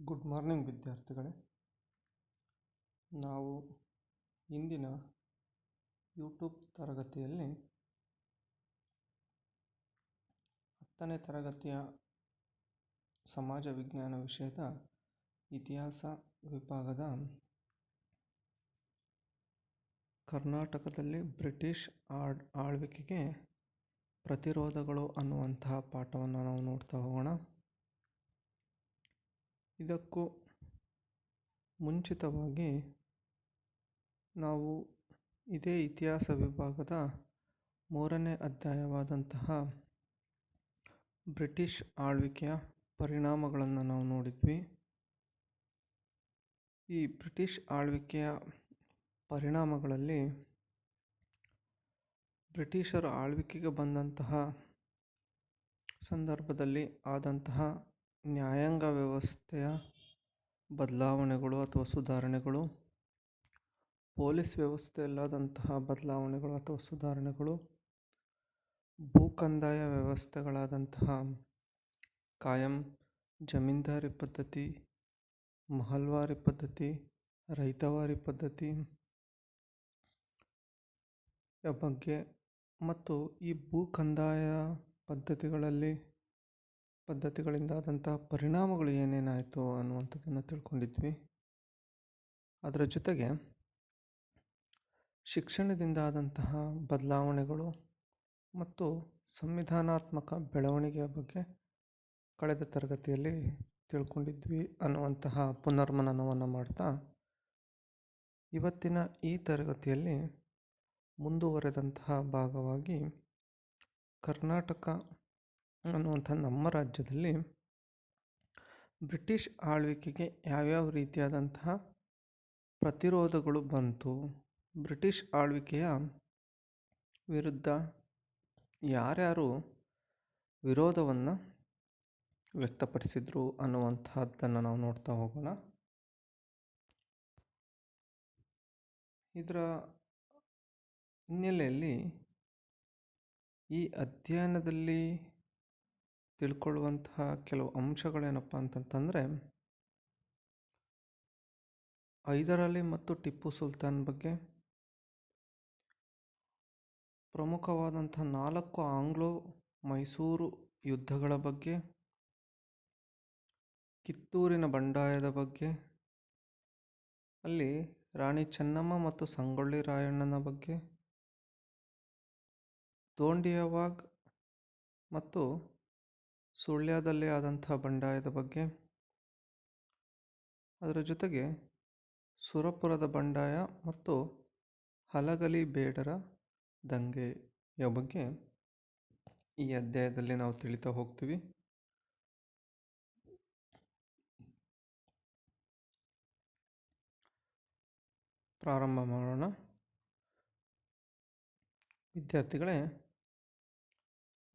Good morning ವಿದ್ಯಾರ್ಥಿಗಳೇ. ನಾವು ಇಂದಿನ ಯೂಟ್ಯೂಬ್ ತರಗತಿಯಲ್ಲಿ 10ನೇ ತರಗತಿಯ ಸಮಾಜ ವಿಜ್ಞಾನ ವಿಷಯದ ಇತಿಹಾಸ ವಿಭಾಗದ ಕರ್ನಾಟಕದಲ್ಲಿ ಬ್ರಿಟಿಷ್ ಆಳ್ವಿಕೆಗೆ ಪ್ರತಿರೋಧಗಳು ಅನ್ನುವಂತಹ ಪಾಠವನ್ನು ನಾವು ನೋಡ್ತಾ ಹೋಗೋಣ. ಇದಕ್ಕೂ ಮುಂಚಿತವಾಗಿ ನಾವು ಇದೇ ಇತಿಹಾಸ ವಿಭಾಗದ 3ನೇ ಅಧ್ಯಾಯವಾದಂತಹ ಬ್ರಿಟಿಷ್ ಆಳ್ವಿಕೆಯ ಪರಿಣಾಮಗಳನ್ನು ನಾವು ನೋಡಿದ್ವಿ. ಈ ಬ್ರಿಟಿಷ್ ಆಳ್ವಿಕೆಯ ಪರಿಣಾಮಗಳಲ್ಲಿ ಬ್ರಿಟಿಷರು ಆಳ್ವಿಕೆಗೆ ಬಂದಂತಹ ಸಂದರ್ಭದಲ್ಲಿ ಆದಂತಹ ನ್ಯಾಯಾಂಗ ವ್ಯವಸ್ಥೆಯ ಬದಲಾವಣೆಗಳು ಅಥವಾ ಸುಧಾರಣೆಗಳು, ಪೊಲೀಸ್ ವ್ಯವಸ್ಥೆಯಲ್ಲಾದಂತಹ ಬದಲಾವಣೆಗಳು ಅಥವಾ ಸುಧಾರಣೆಗಳು, ಭೂಕಂದಾಯ ವ್ಯವಸ್ಥೆಗಳಾದಂತಹ ಕಾಯಂ ಜಮೀನ್ದಾರಿ ಪದ್ಧತಿ, ಮಹಲ್ವಾರಿ ಪದ್ಧತಿ, ರೈತವಾರಿ ಪದ್ಧತಿ ಬಗ್ಗೆ ಮತ್ತು ಈ ಭೂಕಂದಾಯ ಪದ್ಧತಿಗಳಿಂದಾದಂತಹ ಪರಿಣಾಮಗಳು ಏನೇನಾಯಿತು ಅನ್ನುವಂಥದ್ದನ್ನು ತಿಳ್ಕೊಂಡಿದ್ವಿ. ಅದರ ಜೊತೆಗೆ ಶಿಕ್ಷಣದಿಂದ ಆದಂತಹ ಬದಲಾವಣೆಗಳು ಮತ್ತು ಸಂವಿಧಾನಾತ್ಮಕ ಬೆಳವಣಿಗೆಯ ಬಗ್ಗೆ ಕಳೆದ ತರಗತಿಯಲ್ಲಿ ತಿಳ್ಕೊಂಡಿದ್ವಿ ಅನ್ನುವಂತಹ ಪುನರ್ಮನನವನ್ನು ಮಾಡ್ತಾ ಇವತ್ತಿನ ಈ ತರಗತಿಯಲ್ಲಿ ಮುಂದುವರೆದಂತಹ ಭಾಗವಾಗಿ ಕರ್ನಾಟಕ ಅನ್ನುವಂಥ ನಮ್ಮ ರಾಜ್ಯದಲ್ಲಿ ಬ್ರಿಟಿಷ್ ಆಳ್ವಿಕೆಗೆ ಯಾವ್ಯಾವ ರೀತಿಯಾದಂತಹ ಪ್ರತಿರೋಧಗಳು ಬಂತು, ಬ್ರಿಟಿಷ್ ಆಳ್ವಿಕೆಯ ವಿರುದ್ಧ ಯಾರ್ಯಾರು ವಿರೋಧವನ್ನು ವ್ಯಕ್ತಪಡಿಸಿದ್ರು ಅನ್ನುವಂಥದ್ದನ್ನು ನಾವು ನೋಡ್ತಾ ಹೋಗೋಣ. ಇದರ ಹಿನ್ನೆಲೆಯಲ್ಲಿ ಈ ಅಧ್ಯಯನದಲ್ಲಿ ತಿಳ್ಕೊಳ್ಳುವಂತಹ ಕೆಲವು ಅಂಶಗಳೇನಪ್ಪ ಅಂತಂತಂದರೆ, ಹೈದರ್ ಅಲಿ ಮತ್ತು ಟಿಪ್ಪು ಸುಲ್ತಾನ್ ಬಗ್ಗೆ, ಪ್ರಮುಖವಾದಂಥ 4 ಆಂಗ್ಲೋ ಮೈಸೂರು ಯುದ್ಧಗಳ ಬಗ್ಗೆ, ಕಿತ್ತೂರಿನ ಬಂಡಾಯದ ಬಗ್ಗೆ, ಅಲ್ಲಿ ರಾಣಿ ಚೆನ್ನಮ್ಮ ಮತ್ತು ಸಂಗೊಳ್ಳಿ ರಾಯಣ್ಣನ ಬಗ್ಗೆ, ದೋಂಡಿಯಾವಾಗ್ ಮತ್ತು ಸುಳ್ಯದಲ್ಲಿ ಆದಂಥ ಬಂಡಾಯದ ಬಗ್ಗೆ, ಅದರ ಜೊತೆಗೆ ಸುರಪುರದ ಬಂಡಾಯ ಮತ್ತು ಹಲಗಲಿ ಬೇಡರ ದಂಗೆಯ ಬಗ್ಗೆ ಈ ಅಧ್ಯಾಯದಲ್ಲಿ ನಾವು ತಿಳಿತಾ ಹೋಗ್ತೀವಿ. ಪ್ರಾರಂಭ ಮಾಡೋಣ. ವಿದ್ಯಾರ್ಥಿಗಳೇ,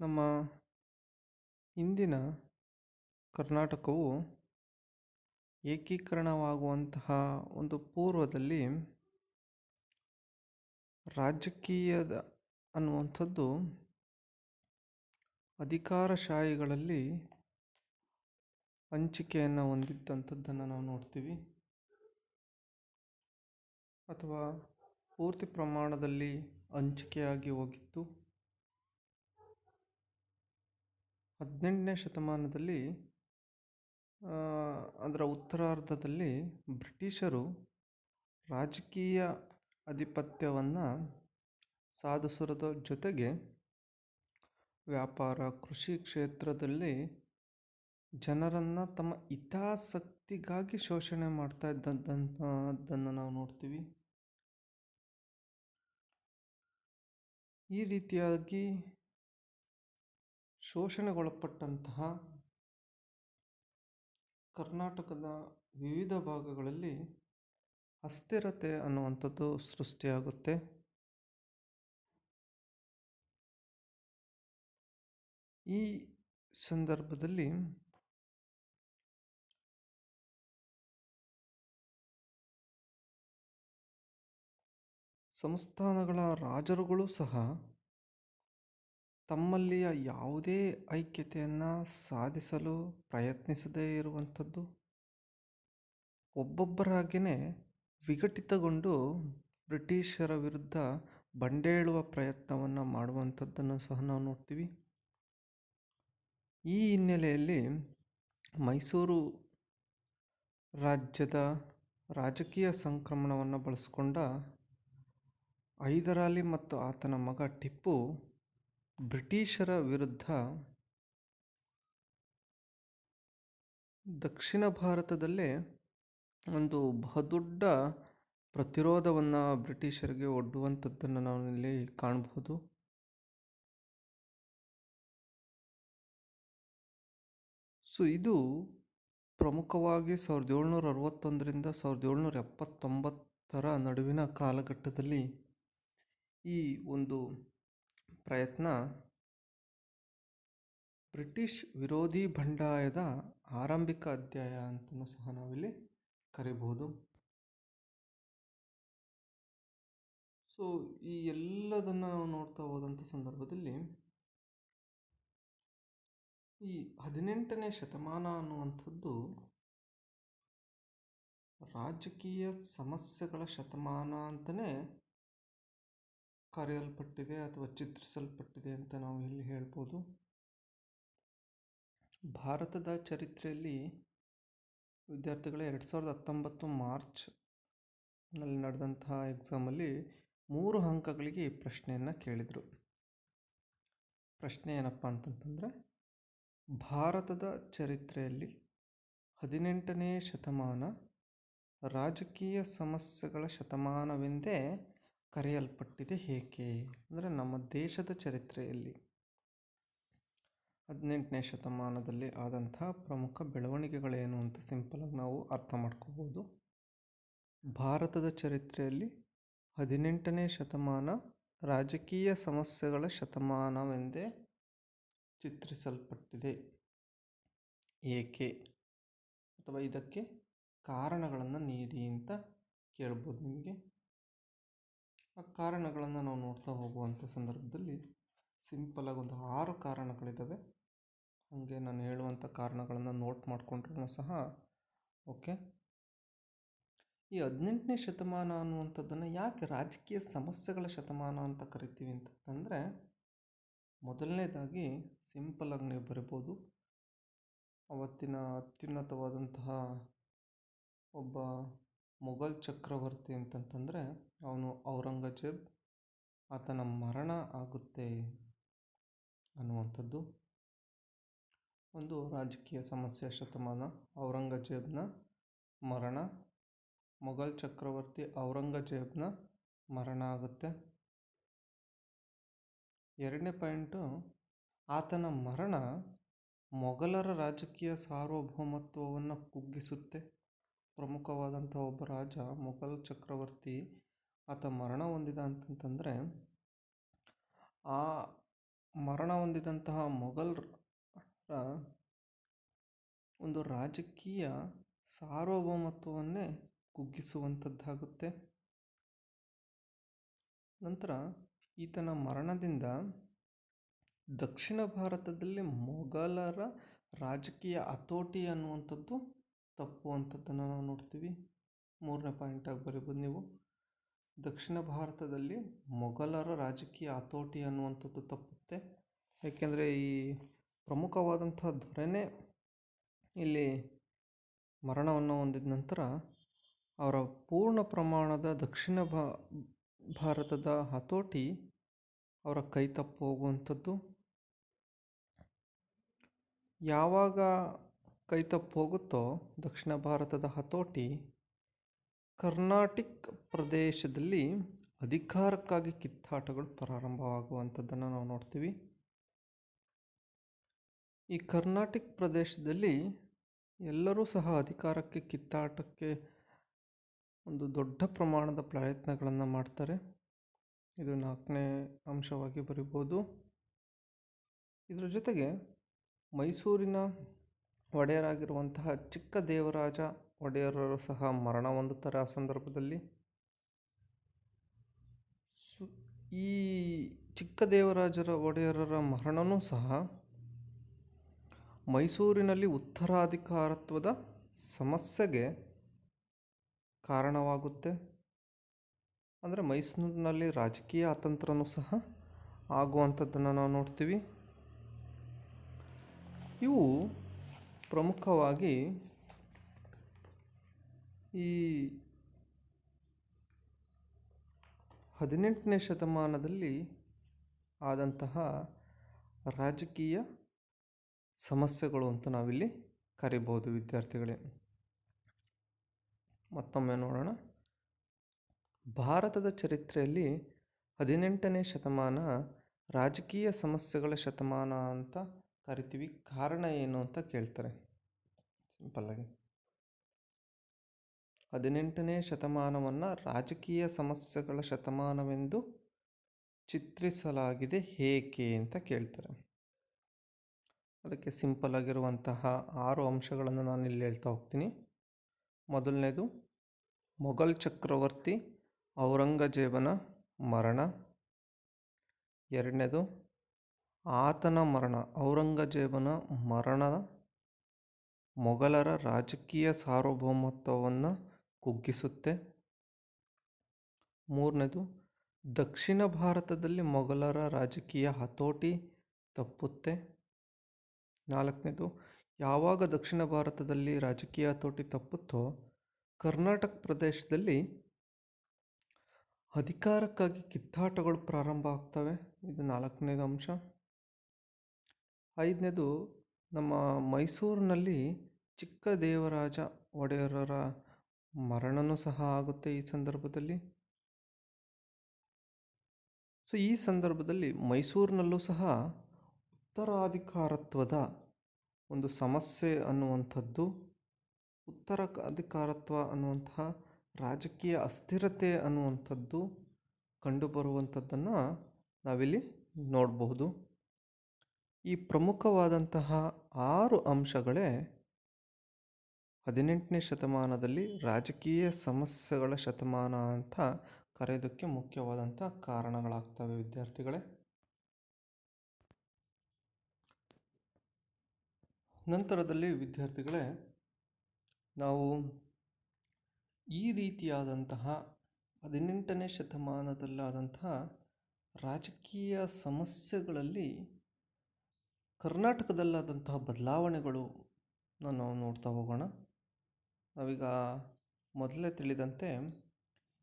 ನಮ್ಮ ಇಂದಿನ ಕರ್ನಾಟಕವು ಏಕೀಕರಣವಾಗುವಂತಹ ಒಂದು ಪೂರ್ವದಲ್ಲಿ ರಾಜಕೀಯದ ಅನ್ನುವಂಥದ್ದು ಅಧಿಕಾರಶಾಹಿಗಳಲ್ಲಿ ಹಂಚಿಕೆಯನ್ನು ಹೊಂದಿದ್ದಂಥದ್ದನ್ನು ನಾವು ನೋಡ್ತೀವಿ, ಅಥವಾ ಪೂರ್ತಿ ಪ್ರಮಾಣದಲ್ಲಿ ಹಂಚಿಕೆಯಾಗಿ ಹೋಗಿತ್ತು. 18ನೇ ಶತಮಾನದಲ್ಲಿ ಅದರ ಉತ್ತರಾರ್ಧದಲ್ಲಿ ಬ್ರಿಟಿಷರು ರಾಜಕೀಯ ಆಧಿಪತ್ಯವನ್ನು ಸಾಧಿಸೋದ್ರ ಜೊತೆಗೆ ವ್ಯಾಪಾರ, ಕೃಷಿ ಕ್ಷೇತ್ರದಲ್ಲಿ ಜನರನ್ನು ತಮ್ಮ ಹಿತಾಸಕ್ತಿಗಾಗಿ ಶೋಷಣೆ ಮಾಡ್ತಾ ಇದ್ದಂಥದ್ದನ್ನು ನಾವು ನೋಡ್ತೀವಿ. ಈ ರೀತಿಯಾಗಿ ಶೋಷಣೆಗೊಳಪಟ್ಟಂತಹ ಕರ್ನಾಟಕದ ವಿವಿಧ ಭಾಗಗಳಲ್ಲಿ ಅಸ್ಥಿರತೆ ಅನ್ನುವಂಥದ್ದು ಸೃಷ್ಟಿಯಾಗುತ್ತೆ. ಈ ಸಂದರ್ಭದಲ್ಲಿ ಸಂಸ್ಥಾನಗಳ ರಾಜರುಗಳು ಸಹ ತಮ್ಮಲ್ಲಿಯ ಯಾವುದೇ ಐಕ್ಯತೆಯನ್ನು ಸಾಧಿಸಲು ಪ್ರಯತ್ನಿಸದೇ ಇರುವಂಥದ್ದು, ಒಬ್ಬೊಬ್ಬರಾಗಿಯೇ ವಿಘಟಿತಗೊಂಡು ಬ್ರಿಟಿಷರ ವಿರುದ್ಧ ಬಂಡೇಳುವ ಪ್ರಯತ್ನವನ್ನು ಮಾಡುವಂಥದ್ದನ್ನು ಸಹ ನಾವು ನೋಡ್ತೀವಿ. ಈ ಹಿನ್ನೆಲೆಯಲ್ಲಿ ಮೈಸೂರು ರಾಜ್ಯದ ರಾಜಕೀಯ ಸಂಕ್ರಮಣವನ್ನು ಬಳಸಿಕೊಂಡ ಹೈದರಾಲಿ ಮತ್ತು ಆತನ ಮಗ ಟಿಪ್ಪು ಬ್ರಿಟಿಷರ ವಿರುದ್ಧ ದಕ್ಷಿಣ ಭಾರತದಲ್ಲೇ ಒಂದು ಬಹುದೊಡ್ಡ ಪ್ರತಿರೋಧವನ್ನು ಬ್ರಿಟಿಷರಿಗೆ ಒಡ್ಡುವಂಥದ್ದನ್ನು ನಾವು ಇಲ್ಲಿ ಕಾಣಬಹುದು. ಸೊ ಇದು ಪ್ರಮುಖವಾಗಿ 1761ರಿಂದ 1779 ನಡುವಿನ ಕಾಲಘಟ್ಟದಲ್ಲಿ ಈ ಒಂದು ಪ್ರಯತ್ನ ಬ್ರಿಟಿಷ್ ವಿರೋಧಿ ಬಂಡಾಯದ ಆರಂಭಿಕ ಅಧ್ಯಾಯ ಅಂತಲೂ ಸಹ ನಾವಿಲ್ಲಿ ಕರಿಬಹುದು. ಸೊ ಈ ಎಲ್ಲದನ್ನು ನಾವು ನೋಡ್ತಾ ಹೋದಂಥ ಸಂದರ್ಭದಲ್ಲಿ ಈ 18ನೇ ಶತಮಾನ ಅನ್ನುವಂಥದ್ದು ರಾಜಕೀಯ ಸಮಸ್ಯೆಗಳ ಶತಮಾನ ಅಂತಲೇ ಕರೆಯಲ್ಪಟ್ಟಿದೆ ಅಥವಾ ಚಿತ್ರಿಸಲ್ಪಟ್ಟಿದೆ ಅಂತ ನಾವು ಇಲ್ಲಿ ಹೇಳ್ಬೋದು. ಭಾರತದ ಚರಿತ್ರೆಯಲ್ಲಿ ವಿದ್ಯಾರ್ಥಿಗಳೇ 2019 ಮಾರ್ಚ್ನಲ್ಲಿ ನಡೆದಂತಹ ಎಕ್ಸಾಮಲ್ಲಿ 3 ಅಂಕಗಳಿಗೆ ಈ ಪ್ರಶ್ನೆಯನ್ನು ಕೇಳಿದರು. ಪ್ರಶ್ನೆ ಏನಪ್ಪ ಅಂತಂತಂದರೆ, ಭಾರತದ ಚರಿತ್ರೆಯಲ್ಲಿ 18ನೇ ಶತಮಾನ ರಾಜಕೀಯ ಸಮಸ್ಯೆಗಳ ಶತಮಾನವೆಂದೇ ಕರೆಯಲ್ಪಟ್ಟಿದೆ ಏಕೆ? ಅಂದರೆ ನಮ್ಮ ದೇಶದ ಚರಿತ್ರೆಯಲ್ಲಿ 18ನೇ ಶತಮಾನದಲ್ಲಿ ಆದಂಥ ಪ್ರಮುಖ ಬೆಳವಣಿಗೆಗಳೇನು ಅಂತ ಸಿಂಪಲಾಗಿ ನಾವು ಅರ್ಥ ಮಾಡ್ಕೋಬೋದು. ಭಾರತದ ಚರಿತ್ರೆಯಲ್ಲಿ 18ನೇ ಶತಮಾನ ರಾಜಕೀಯ ಸಮಸ್ಯೆಗಳ ಶತಮಾನವೆಂದೇ ಚಿತ್ರಿಸಲ್ಪಟ್ಟಿದೆ ಏಕೆ, ಅಥವಾ ಇದಕ್ಕೆ ಕಾರಣಗಳನ್ನು ನೀಡಿ ಅಂತ ಕೇಳ್ಬೋದು ನಿಮಗೆ. ಆ ಕಾರಣಗಳನ್ನು ನಾವು ನೋಡ್ತಾ ಹೋಗುವಂಥ ಸಂದರ್ಭದಲ್ಲಿ ಸಿಂಪಲಾಗಿ ಒಂದು 6 ಕಾರಣಗಳಿದ್ದಾವೆ. ಹಾಗೆ ನಾನು ಹೇಳುವಂಥ ಕಾರಣಗಳನ್ನು ನೋಟ್ ಮಾಡಿಕೊಂಡ್ರೂ ಸಹ ಓಕೆ. ಈ 18ನೇ ಶತಮಾನ ಅನ್ನುವಂಥದ್ದನ್ನು ಯಾಕೆ ರಾಜಕೀಯ ಸಮಸ್ಯೆಗಳ ಶತಮಾನ ಅಂತ ಕರಿತೀವಿ ಅಂತಂದರೆ, ಮೊದಲನೇದಾಗಿ ಸಿಂಪಲಾಗಿ ನೀವು ಬರಿಬೋದು, ಅವತ್ತಿನ ಅತ್ಯುನ್ನತವಾದಂತಹ ಒಬ್ಬ ಮೊಘಲ್ ಚಕ್ರವರ್ತಿ ಅಂತಂತಂದರೆ ಅವನು ಔರಂಗಜೇಬ್, ಆತನ ಮರಣ ಆಗುತ್ತೆ ಅನ್ನುವಂಥದ್ದು ಒಂದು ರಾಜಕೀಯ ಸಮಸ್ಯೆಯ ಶತಮಾನ. ಔರಂಗಜೇಬ್ನ ಮರಣ, ಮೊಘಲ್ ಚಕ್ರವರ್ತಿ ಔರಂಗಜೇಬ್ನ ಮರಣ ಆಗುತ್ತೆ. ಎರಡನೇ ಪಾಯಿಂಟು, ಆತನ ಮರಣ ಮೊಘಲರ ರಾಜಕೀಯ ಸಾರ್ವಭೌಮತ್ವವನ್ನು ಕುಗ್ಗಿಸುತ್ತೆ. ಪ್ರಮುಖವಾದಂಥ ಒಬ್ಬ ರಾಜ ಮೊಘಲ್ ಚಕ್ರವರ್ತಿ ಆತ ಮರಣ ಹೊಂದಿದ ಅಂತಂತಂದರೆ ಆ ಮರಣ ಹೊಂದಿದಂತಹ ಮೊಘಲರ ಒಂದು ರಾಜಕೀಯ ಸಾರ್ವಭೌಮತ್ವವನ್ನೇ ಕುಗ್ಗಿಸುವಂಥದ್ದಾಗುತ್ತೆ. ನಂತರ ಈತನ ಮರಣದಿಂದ ದಕ್ಷಿಣ ಭಾರತದಲ್ಲಿ ಮೊಘಲರ ರಾಜಕೀಯ ಹತೋಟಿ ಅನ್ನುವಂಥದ್ದು ತಪ್ಪುವಂಥದ್ದನ್ನು ನಾವು ನೋಡ್ತೀವಿ. 3ನೇ ಪಾಯಿಂಟಾಗಿ ಬರೀಬೋದು ನೀವು, ದಕ್ಷಿಣ ಭಾರತದಲ್ಲಿ ಮೊಘಲರ ರಾಜಕೀಯ ಹತೋಟಿ ಅನ್ನುವಂಥದ್ದು ತಪ್ಪುತ್ತೆ. ಏಕೆಂದರೆ ಈ ಪ್ರಮುಖವಾದಂಥ ದೊರೆನೇ ಇಲ್ಲಿ ಮರಣವನ್ನು ಹೊಂದಿದ ನಂತರ ಅವರ ಪೂರ್ಣ ಪ್ರಮಾಣದ ದಕ್ಷಿಣ ಭಾರತದ ಹತೋಟಿ ಅವರ ಕೈ ತಪ್ಪು ಹೋಗುವಂಥದ್ದು. ಯಾವಾಗ ಕೈ ತಪ್ಪು ಹೋಗುತ್ತೋ ದಕ್ಷಿಣ ಭಾರತದ ಹತೋಟಿ, ಕರ್ನಾಟಿಕ್ ಪ್ರದೇಶದಲ್ಲಿ ಅಧಿಕಾರಕ್ಕಾಗಿ ಕಿತ್ತಾಟಗಳು ಪ್ರಾರಂಭವಾಗುವಂಥದ್ದನ್ನು ನಾವು ನೋಡ್ತೀವಿ. ಈ ಕರ್ನಾಟಿಕ್ ಪ್ರದೇಶದಲ್ಲಿ ಎಲ್ಲರೂ ಸಹ ಅಧಿಕಾರಕ್ಕೆ ಕಿತ್ತಾಟಕ್ಕೆ ಒಂದು ದೊಡ್ಡ ಪ್ರಮಾಣದ ಪ್ರಯತ್ನಗಳನ್ನು ಮಾಡ್ತಾರೆ. ಇದು 4ನೇ ಅಂಶವಾಗಿ ಬರಿಬೋದು. ಇದರ ಜೊತೆಗೆ ಮೈಸೂರಿನ ಒಡೆಯರಾಗಿರುವಂತಹ ಚಿಕ್ಕ ದೇವರಾಜ ಒಡೆಯರರು ಸಹ ಮರಣ ಹೊಂದುತ್ತಾರೆ ಆ ಸಂದರ್ಭದಲ್ಲಿ. ಈ ಚಿಕ್ಕ ದೇವರಾಜರ ಒಡೆಯರರ ಮರಣವೂ ಸಹ ಮೈಸೂರಿನಲ್ಲಿ ಉತ್ತರಾಧಿಕಾರತ್ವದ ಸಮಸ್ಯೆಗೆ ಕಾರಣವಾಗುತ್ತೆ. ಅಂದರೆ ಮೈಸೂರಿನಲ್ಲಿ ರಾಜಕೀಯ ಅತಂತ್ರನೂ ಸಹ ಆಗುವಂಥದ್ದನ್ನು ನಾವು ನೋಡ್ತೀವಿ. ಇವು ಪ್ರಮುಖವಾಗಿ ಈ 18ನೇ ಶತಮಾನದಲ್ಲಿ ಆದಂತಹ ರಾಜಕೀಯ ಸಮಸ್ಯೆಗಳು ಅಂತ ನಾವಿಲ್ಲಿ ಕರಿಬೋದು ವಿದ್ಯಾರ್ಥಿಗಳೇ. ಮತ್ತೊಮ್ಮೆ ನೋಡೋಣ. ಭಾರತದ ಚರಿತ್ರೆಯಲ್ಲಿ 18ನೇ ಶತಮಾನ ರಾಜಕೀಯ ಸಮಸ್ಯೆಗಳ ಶತಮಾನ ಅಂತ ಕರಿತೀವಿ. ಕಾರಣ ಏನು ಅಂತ ಕೇಳ್ತಾರೆ ಸಿಂಪಲ್ಲಾಗಿ. 18ನೇ ಶತಮಾನವನ್ನು ರಾಜಕೀಯ ಸಮಸ್ಯೆಗಳ ಶತಮಾನವೆಂದು ಚಿತ್ರಿಸಲಾಗಿದೆ ಏಕೆ ಅಂತ ಕೇಳ್ತಾರೆ. ಅದಕ್ಕೆ ಸಿಂಪಲ್ ಆಗಿರುವಂತಹ 6 ಅಂಶಗಳನ್ನು ನಾನು ಇಲ್ಲಿ ಹೇಳ್ತಾ ಹೋಗ್ತೀನಿ. ಮೊದಲನೇದು, ಮೊಘಲ್ ಚಕ್ರವರ್ತಿ ಔರಂಗಜೇಬನ ಮರಣ. ಎರಡನೇದು, ಆತನ ಮರಣ. ಔರಂಗಜೇಬನ ಮರಣ ಮೊಘಲರ ರಾಜಕೀಯ ಸಾರ್ವಭೌಮತ್ವವನ್ನು ಕುಗ್ಗಿಸುತ್ತೆ. ಮೂರನೇದು, ದಕ್ಷಿಣ ಭಾರತದಲ್ಲಿ ಮೊಘಲರ ರಾಜಕೀಯ ಹತೋಟಿ ತಪ್ಪುತ್ತೆ. ನಾಲ್ಕನೇದು, ಯಾವಾಗ ದಕ್ಷಿಣ ಭಾರತದಲ್ಲಿ ರಾಜಕೀಯ ಹತೋಟಿ ತಪ್ಪುತ್ತೋ ಕರ್ನಾಟಕ ಪ್ರದೇಶದಲ್ಲಿ ಅಧಿಕಾರಕ್ಕಾಗಿ ಕಿತ್ತಾಟಗಳು ಪ್ರಾರಂಭ ಆಗ್ತವೆ. ಇದು 4ನೇದು ಅಂಶ. 5ನೇದು, ನಮ್ಮ ಮೈಸೂರಿನಲ್ಲಿ ಚಿಕ್ಕ ದೇವರಾಜ ಒಡೆಯರರ ಮರಣನೂ ಸಹ ಆಗುತ್ತೆ ಈ ಸಂದರ್ಭದಲ್ಲಿ. ಈ ಸಂದರ್ಭದಲ್ಲಿ ಮೈಸೂರಿನಲ್ಲೂ ಸಹ ಉತ್ತರಾಧಿಕಾರತ್ವದ ಒಂದು ಸಮಸ್ಯೆ ಅನ್ನುವಂಥದ್ದು, ಉತ್ತರಾಧಿಕಾರತ್ವ ಅನ್ನುವಂತಹ ರಾಜಕೀಯ ಅಸ್ಥಿರತೆ ಅನ್ನುವಂಥದ್ದು ಕಂಡುಬರುವಂಥದ್ದನ್ನು ನಾವಿಲ್ಲಿ ನೋಡಬಹುದು. ಈ ಪ್ರಮುಖವಾದಂತಹ 6 ಅಂಶಗಳೇ 18ನೇ ಶತಮಾನದಲ್ಲಿ ರಾಜಕೀಯ ಸಮಸ್ಯೆಗಳ ಶತಮಾನ ಅಂತ ಕರೆಯೋದಕ್ಕೆ ಮುಖ್ಯವಾದಂಥ ಕಾರಣಗಳಾಗ್ತವೆ ವಿದ್ಯಾರ್ಥಿಗಳೇ. ನಂತರದಲ್ಲಿ ವಿದ್ಯಾರ್ಥಿಗಳೇ, ನಾವು ಈ ರೀತಿಯಾದಂತಹ 18ನೇ ಶತಮಾನದಲ್ಲಾದಂತಹ ರಾಜಕೀಯ ಸಮಸ್ಯೆಗಳಲ್ಲಿ ಕರ್ನಾಟಕದಲ್ಲಾದಂತಹ ಬದಲಾವಣೆಗಳು ನಾವು ನೋಡ್ತಾ ಹೋಗೋಣ. ನಾವೀಗ ಮೊದಲೇ ತಿಳಿದಂತೆ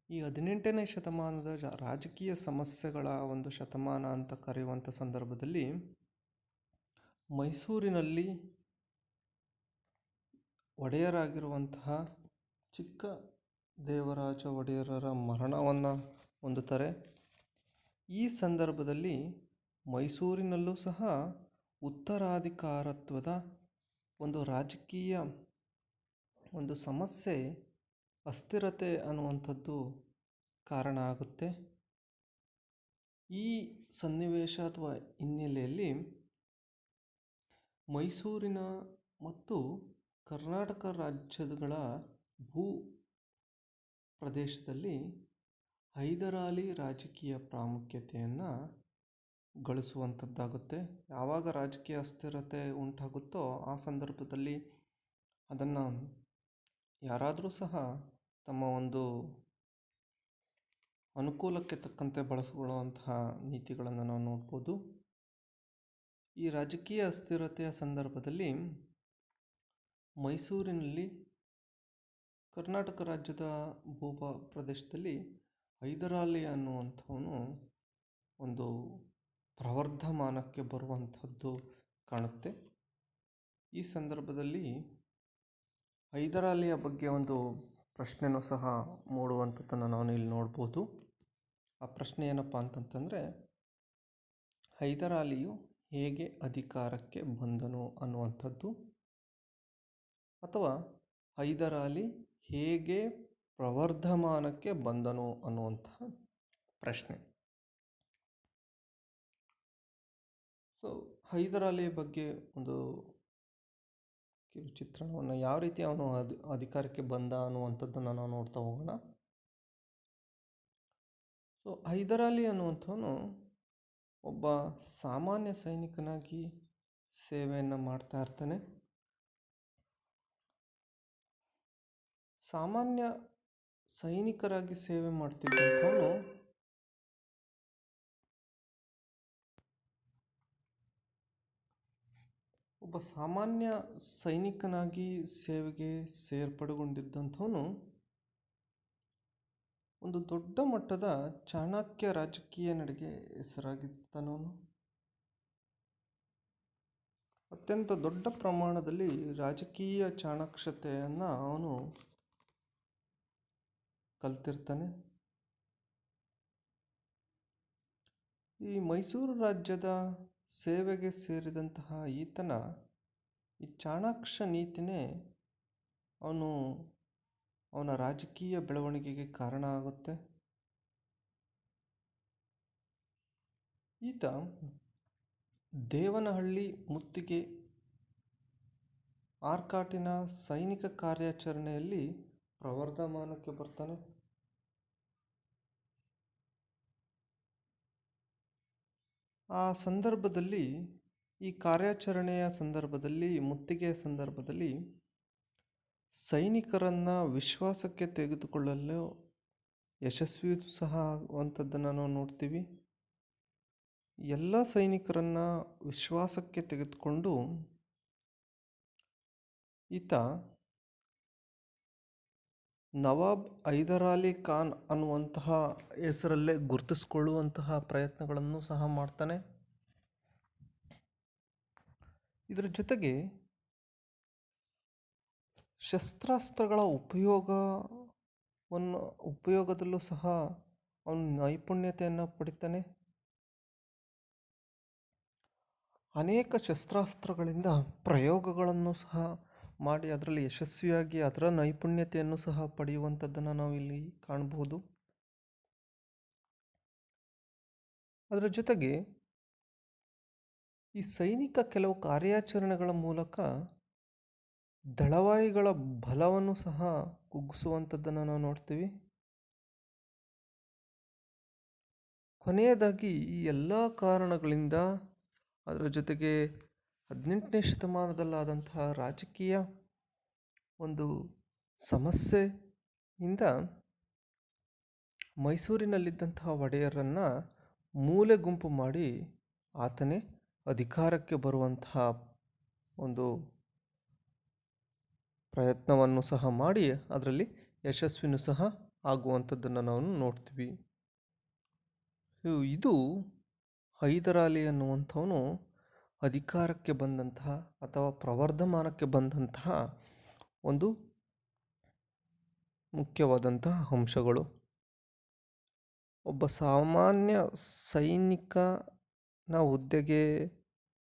ಈ 18ನೇ ಶತಮಾನದ ರಾಜಕೀಯ ಸಮಸ್ಯೆಗಳ ಒಂದು ಶತಮಾನ ಅಂತ ಕರೆಯುವಂಥ ಸಂದರ್ಭದಲ್ಲಿ ಮೈಸೂರಿನಲ್ಲಿ ಒಡೆಯರಾಗಿರುವಂತಹ ಚಿಕ್ಕ ದೇವರಾಜ ಒಡೆಯರರ ಮರಣವನ್ನು ಹೊಂದುತ್ತಾರೆ. ಈ ಸಂದರ್ಭದಲ್ಲಿ ಮೈಸೂರಿನಲ್ಲೂ ಸಹ ಉತ್ತರಾಧಿಕಾರತ್ವದ ಒಂದು ರಾಜಕೀಯ ಒಂದು ಸಮಸ್ಯೆ, ಅಸ್ಥಿರತೆ ಅನ್ನುವಂಥದ್ದು ಕಾರಣ ಆಗುತ್ತೆ. ಈ ಸನ್ನಿವೇಶ ಅಥವಾ ಹಿನ್ನೆಲೆಯಲ್ಲಿ ಮೈಸೂರಿನ ಮತ್ತು ಕರ್ನಾಟಕ ರಾಜ್ಯಗಳ ಭೂ ಪ್ರದೇಶದಲ್ಲಿ ಹೈದರಾಲಿ ರಾಜಕೀಯ ಪ್ರಾಮುಖ್ಯತೆಯನ್ನು ಗಳಿಸುವಂಥದ್ದಾಗುತ್ತೆ. ಯಾವಾಗ ರಾಜಕೀಯ ಅಸ್ಥಿರತೆ ಉಂಟಾಗುತ್ತೋ ಆ ಸಂದರ್ಭದಲ್ಲಿ ಅದನ್ನು ಯಾರಾದರೂ ಸಹ ತಮ್ಮ ಒಂದು ಅನುಕೂಲಕ್ಕೆ ತಕ್ಕಂತೆ ಬಳಸಿಕೊಳ್ಳುವಂತಹ ನೀತಿಗಳನ್ನು ನಾವು ನೋಡ್ಬೋದು. ಈ ರಾಜಕೀಯ ಅಸ್ಥಿರತೆಯ ಸಂದರ್ಭದಲ್ಲಿ ಮೈಸೂರಿನಲ್ಲಿ ಕರ್ನಾಟಕ ರಾಜ್ಯದ ಪ್ರದೇಶದಲ್ಲಿ ಹೈದರಾಲಿ ಅನ್ನುವಂಥವನು ಒಂದು ಪ್ರವರ್ಧಮಾನಕ್ಕೆ ಬರುವಂಥದ್ದು ಕಾಣುತ್ತೆ. ಈ ಸಂದರ್ಭದಲ್ಲಿ ಹೈದರಾಲಿಯ ಬಗ್ಗೆ ಒಂದು ಪ್ರಶ್ನೆನೂ ಸಹ ಮೂಡುವಂಥದ್ದನ್ನು ನಾವು ಇಲ್ಲಿ ನೋಡ್ಬೋದು. ಆ ಪ್ರಶ್ನೆ ಏನಪ್ಪ ಅಂತಂತಂದರೆ, ಹೈದರಾಲಿಯು ಹೇಗೆ ಅಧಿಕಾರಕ್ಕೆ ಬಂದನು ಅನ್ನುವಂಥದ್ದು, ಅಥವಾ ಹೈದರಾಲಿ ಹೇಗೆ ಪ್ರವರ್ಧಮಾನಕ್ಕೆ ಬಂದನು ಅನ್ನುವಂತಹ ಪ್ರಶ್ನೆ. ಹೈದರಾಲಿಯ ಬಗ್ಗೆ ಒಂದು ಚಿತ್ರಣವನ್ನು, ಯಾವ ರೀತಿ ಅವನು ಅಧಿಕಾರಕ್ಕೆ ಬಂದ ಅನ್ನುವಂಥದ್ದನ್ನು ನಾವು ನೋಡ್ತಾ ಹೋಗೋಣ. ಹೈದರಾಲಿ ಅನ್ನುವಂಥವನು ಒಬ್ಬ ಸಾಮಾನ್ಯ ಸೈನಿಕನಾಗಿ ಸೇವೆಯನ್ನು ಮಾಡ್ತಾ ಇರ್ತಾನೆ. ಸಾಮಾನ್ಯ ಸೈನಿಕರಾಗಿ ಸೇವೆ ಮಾಡ್ತಿದ್ದಂಥವನು ಒಬ್ಬ ಸಾಮಾನ್ಯ ಸೈನಿಕನಾಗಿ ಸೇವೆಗೆ ಸೇರ್ಪಡೆಗೊಂಡಿದ್ದಂಥವನು ಒಂದು ದೊಡ್ಡ ಮಟ್ಟದ ಚಾಣಕ್ಯ ರಾಜಕೀಯ ನಡೆಗೆ ಹೆಸರಾಗಿದ್ದಾನವನು. ಅತ್ಯಂತ ದೊಡ್ಡ ಪ್ರಮಾಣದಲ್ಲಿ ರಾಜಕೀಯ ಚಾಣಾಕ್ಷತೆಯನ್ನು ಅವನು ಕಲ್ತಿರ್ತಾನೆ. ಈ ಮೈಸೂರು ರಾಜ್ಯದ ಸೇವೆಗೆ ಸೇರಿದಂತಹ ಈತನ ಈ ಚಾಣಾಕ್ಷ ನೀತಿನೇ ಅವನ ರಾಜಕೀಯ ಬೆಳವಣಿಗೆಗೆ ಕಾರಣ ಆಗುತ್ತೆ. ಈತ ದೇವನಹಳ್ಳಿ ಮುತ್ತಿಗೆ ಆರ್ಕಾಟಿನ ಸೈನಿಕ ಕಾರ್ಯಾಚರಣೆಯಲ್ಲಿ ಪ್ರವರ್ಧಮಾನಕ್ಕೆ ಬರ್ತಾನೆ. ಆ ಸಂದರ್ಭದಲ್ಲಿ, ಈ ಕಾರ್ಯಾಚರಣೆಯ ಸಂದರ್ಭದಲ್ಲಿ, ಮುತ್ತಿಗೆಯ ಸಂದರ್ಭದಲ್ಲಿ ಸೈನಿಕರನ್ನು ವಿಶ್ವಾಸಕ್ಕೆ ತೆಗೆದುಕೊಳ್ಳಲು ಯಶಸ್ವಿ ಸಹ ಆಗುವಂಥದ್ದನ್ನು ನಾವು ನೋಡ್ತೀವಿ. ಎಲ್ಲ ಸೈನಿಕರನ್ನು ವಿಶ್ವಾಸಕ್ಕೆ ತೆಗೆದುಕೊಂಡು ಈತ ನವಾಬ್ ಹೈದರಾಲಿ ಖಾನ್ ಅನ್ನುವಂತಹ ಹೆಸರಲ್ಲೇ ಗುರುತಿಸಿಕೊಳ್ಳುವಂತಹ ಪ್ರಯತ್ನಗಳನ್ನು ಸಹ ಮಾಡ್ತಾನೆ. ಇದರ ಜೊತೆಗೆ ಶಸ್ತ್ರಾಸ್ತ್ರಗಳ ಉಪಯೋಗದಲ್ಲೂ ಸಹ ಅವನು ನೈಪುಣ್ಯತೆಯನ್ನು ಪಡಿತಾನೆ. ಅನೇಕ ಶಸ್ತ್ರಾಸ್ತ್ರಗಳಿಂದ ಪ್ರಯೋಗಗಳನ್ನು ಸಹ ಮಾಡಿ ಅದರಲ್ಲಿ ಯಶಸ್ವಿಯಾಗಿ ಅದರ ನೈಪುಣ್ಯತೆಯನ್ನು ಸಹ ಪಡೆಯುವಂಥದ್ದನ್ನು ನಾವು ಇಲ್ಲಿ ಕಾಣಬಹುದು. ಅದರ ಜೊತೆಗೆ ಈ ಸೈನಿಕ ಕೆಲವು ಕಾರ್ಯಾಚರಣೆಗಳ ಮೂಲಕ ದಳವಾಯಿಗಳ ಬಲವನ್ನು ಸಹ ಕುಗ್ಗಿಸುವಂಥದ್ದನ್ನು ನಾವು ನೋಡ್ತೀವಿ. ಕೊನೆಯದಾಗಿ ಈ ಎಲ್ಲ ಕಾರಣಗಳಿಂದ, ಅದರ ಜೊತೆಗೆ 18ನೇ ಶತಮಾನದಲ್ಲಾದಂತಹ ರಾಜಕೀಯ ಒಂದು ಸಮಸ್ಯೆಯಿಂದ ಮೈಸೂರಿನಲ್ಲಿದ್ದಂತಹ ಒಡೆಯರನ್ನು ಮೂಲೆ ಗುಂಪು ಮಾಡಿ ಆತನೇ ಅಧಿಕಾರಕ್ಕೆ ಬರುವಂತಹ ಒಂದು ಪ್ರಯತ್ನವನ್ನು ಸಹ ಮಾಡಿ ಅದರಲ್ಲಿ ಯಶಸ್ವಿನೂ ಸಹ ಆಗುವಂಥದ್ದನ್ನು ನಾವು ನೋಡ್ತೀವಿ. ಇದು ಹೈದರಾಲಿ ಅನ್ನುವಂಥವನು ಅಧಿಕಾರಕ್ಕೆ ಬಂದಂತಹ ಅಥವಾ ಪ್ರವರ್ಧಮಾನಕ್ಕೆ ಬಂದಂತಹ ಒಂದು ಮುಖ್ಯವಾದಂತಹ ಅಂಶಗಳು. ಒಬ್ಬ ಸಾಮಾನ್ಯ ಸೈನಿಕನ ಹುದ್ದೆಗೆ